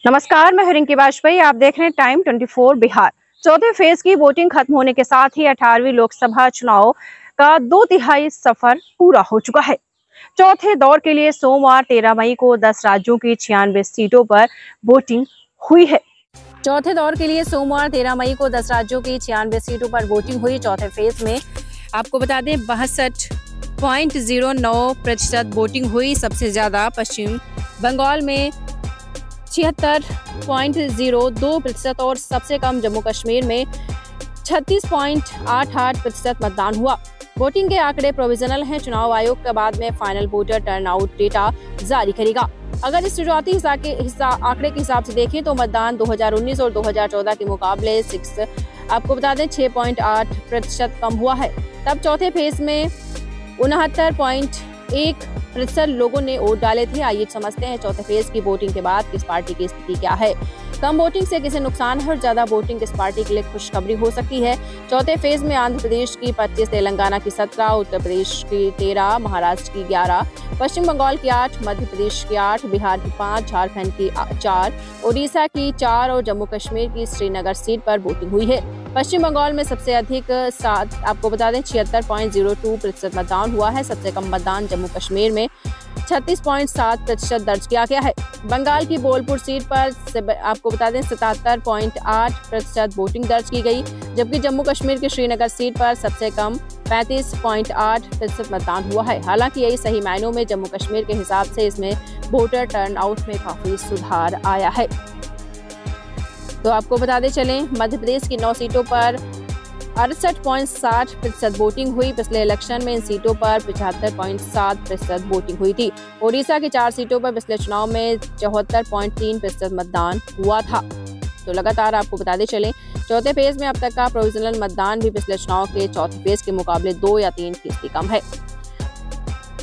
नमस्कार, मैं रिंकी वाजपेयी। आप देख रहे हैं टाइम 24 बिहार। चौथे फेज की वोटिंग खत्म होने के साथ ही 18वीं लोकसभा चुनाव का 2/3 सफर पूरा हो चुका है। चौथे दौर के लिए सोमवार 13 मई को 10 राज्यों की 96 सीटों पर वोटिंग हुई है। चौथे दौर के लिए सोमवार 13 मई को 10 राज्यों की 96 सीटों पर वोटिंग हुई। चौथे फेज में आपको बता दें 62.09% वोटिंग हुई। सबसे ज्यादा पश्चिम बंगाल में 76.02% और सबसे कम जम्मू कश्मीर में 36.88% मतदान हुआ। वोटिंग के आंकड़े प्रोविजनल हैं। चुनाव आयोग का बाद में फाइनल वोटर टर्नआउट डेटा जारी करेगा। अगर इस शुरुआती आंकड़े के हिसाब से देखें तो मतदान 2019 और 2014 के मुकाबले आपको बता दें 6.8% कम हुआ है। तब चौथे फेज में 69.1% लोगों ने वोट डाले थे। आइए समझते हैं चौथे फेज की वोटिंग के बाद किस पार्टी की स्थिति क्या है। कम वोटिंग से किसे नुकसान है और ज्यादा वोटिंग किस पार्टी के लिए खुशखबरी हो सकती है। चौथे फेज में आंध्र प्रदेश की 25, तेलंगाना की 17, उत्तर प्रदेश की 13, महाराष्ट्र की 11, पश्चिम बंगाल की 8, मध्य प्रदेश की 8, बिहार की 5, झारखंड की 4, ओडिशा की 4 और जम्मू कश्मीर की श्रीनगर सीट पर वोटिंग हुई है। पश्चिम बंगाल में सबसे अधिक आपको बता दें 76.02% मतदान हुआ है। सबसे कम मतदान जम्मू कश्मीर में 36.7% दर्ज किया गया है। बंगाल की बोलपुर सीट पर आपको बता दें 77.8% वोटिंग दर्ज की गई, जबकि जम्मू कश्मीर की श्रीनगर सीट पर सबसे कम 35.8% मतदान हुआ है। हालांकि यही सही मायनों में जम्मू कश्मीर के हिसाब से इसमें वोटर टर्नआउट में काफी सुधार आया है। तो आपको बताते चलें मध्य प्रदेश की 9 सीटों पर 68.60% वोटिंग हुई। पिछले इलेक्शन में इन सीटों पर 75.7% वोटिंग हुई थी। ओडिशा की 4 सीटों पर पिछले चुनाव में 74.3% मतदान हुआ था। तो लगातार आपको बताते चलें चौथे फेज में अब तक का प्रोविजनल मतदान भी पिछले चुनाव के चौथे फेज के मुकाबले 2 या 3% कम है।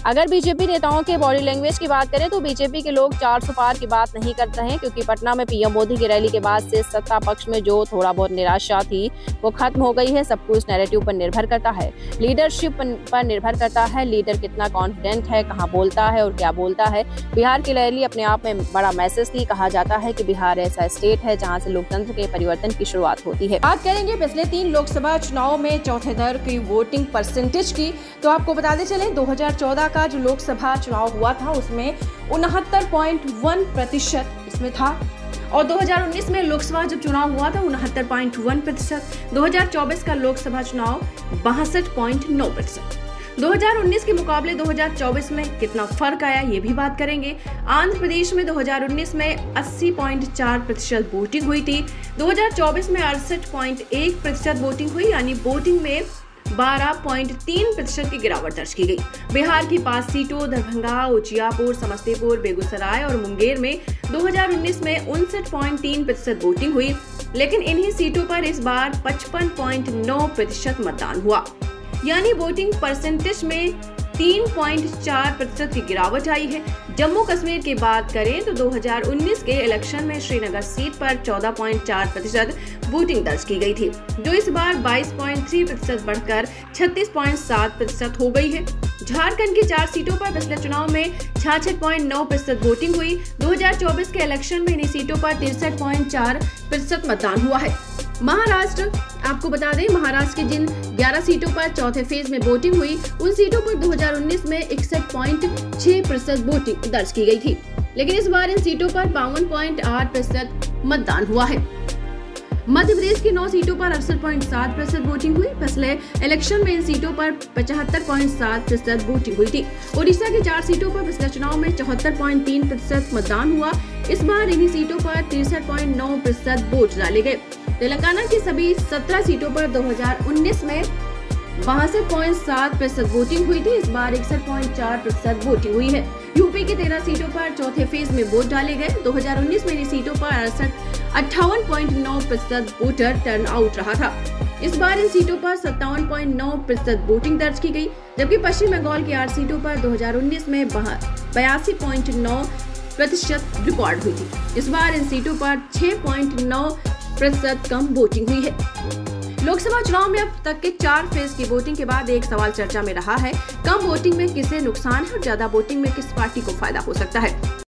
अगर बीजेपी नेताओं के बॉडी लैंग्वेज की बात करें तो बीजेपी के लोग 400 पार की बात नहीं करते हैं, क्योंकि पटना में पीएम मोदी की रैली के बाद से सत्ता पक्ष में जो थोड़ा बहुत निराशा थी वो खत्म हो गई है। सब कुछ नैरेटिव पर निर्भर करता है, लीडरशिप पर निर्भर करता है। लीडर कितना कॉन्फिडेंट है, कहाँ बोलता है और क्या बोलता है। बिहार की रैली अपने आप में बड़ा मैसेज थी। कहा जाता है कि बिहार ऐसा स्टेट है जहाँ से लोकतंत्र के परिवर्तन की शुरुआत होती है। बात करेंगे पिछले 3 लोकसभा चुनाव में चौथे दौर की वोटिंग परसेंटेज की, तो आपको बताते चले 2014 का जो लोकसभा चुनाव हुआ था उसमें 69.1% इसमें था, और 2019 में लोकसभा जब चुनाव हुआ था 69.1%। 2024 का लोकसभा चुनाव 62.9%। 2019 के मुकाबले 2024 में कितना फर्क आया ये भी बात करेंगे। आंध्र प्रदेश में 2019 में 80.4% वोटिंग हुई थी। 2024 में 68.1% वोटिंग हुई, यानी वोटिंग में 12.3% की गिरावट दर्ज की गई। बिहार की 5 सीटों दरभंगा, उजियारपुर, समस्तीपुर, बेगूसराय और मुंगेर में 2019 में 59.3% वोटिंग हुई, लेकिन इन्हीं सीटों पर इस बार 55.9% मतदान हुआ, यानी वोटिंग परसेंटेज में 3.4% की गिरावट आई है। जम्मू कश्मीर की बात करें तो 2019 के इलेक्शन में श्रीनगर सीट पर 14.4% वोटिंग दर्ज की गई थी, जो इस बार 22.3% बढ़कर 36.7% हो गई है। झारखंड की 4 सीटों पर पिछले चुनाव में 66.9% वोटिंग हुई। 2024 के इलेक्शन में इन्हीं सीटों पर 63.4% मतदान हुआ है। महाराष्ट्र आपको बता दें महाराष्ट्र की जिन 11 सीटों पर चौथे फेज में वोटिंग हुई उन सीटों पर 2019 में 61.6% वोटिंग दर्ज की गई थी, लेकिन इस बार इन सीटों पर 52.8% मतदान हुआ है। मध्य प्रदेश की 9 सीटों पर 68.7% वोटिंग हुई। पिछले इलेक्शन में इन सीटों पर 75.7% वोटिंग हुई थी। ओडिशा की 4 सीटों पर पिछले चुनाव में 74.3% मतदान हुआ। इस बार इन्हीं सीटों पर 63.9% वोट डाले गए। तेलंगाना की सभी 17 सीटों पर 2019 में 62.7% वोटिंग हुई थी। इस बार 61.4% वोटिंग हुई है। यूपी की 13 सीटों पर चौथे फेज में वोट डाले गए। 2019 में इन सीटों पर 58.9% वोटर टर्नआउट रहा था। इस बार इन सीटों पर 57.9% वोटिंग दर्ज की गई, जबकि पश्चिम बंगाल की 8 सीटों पर 2019 में 82.9% रिकॉर्ड हुई थी। इस बार इन सीटों पर 6.9% कम वोटिंग हुई है। लोकसभा चुनाव में अब तक के 4 फेज की वोटिंग के बाद एक सवाल चर्चा में रहा है, कम वोटिंग में किसे नुकसान है और ज्यादा वोटिंग में किस पार्टी को फायदा हो सकता है।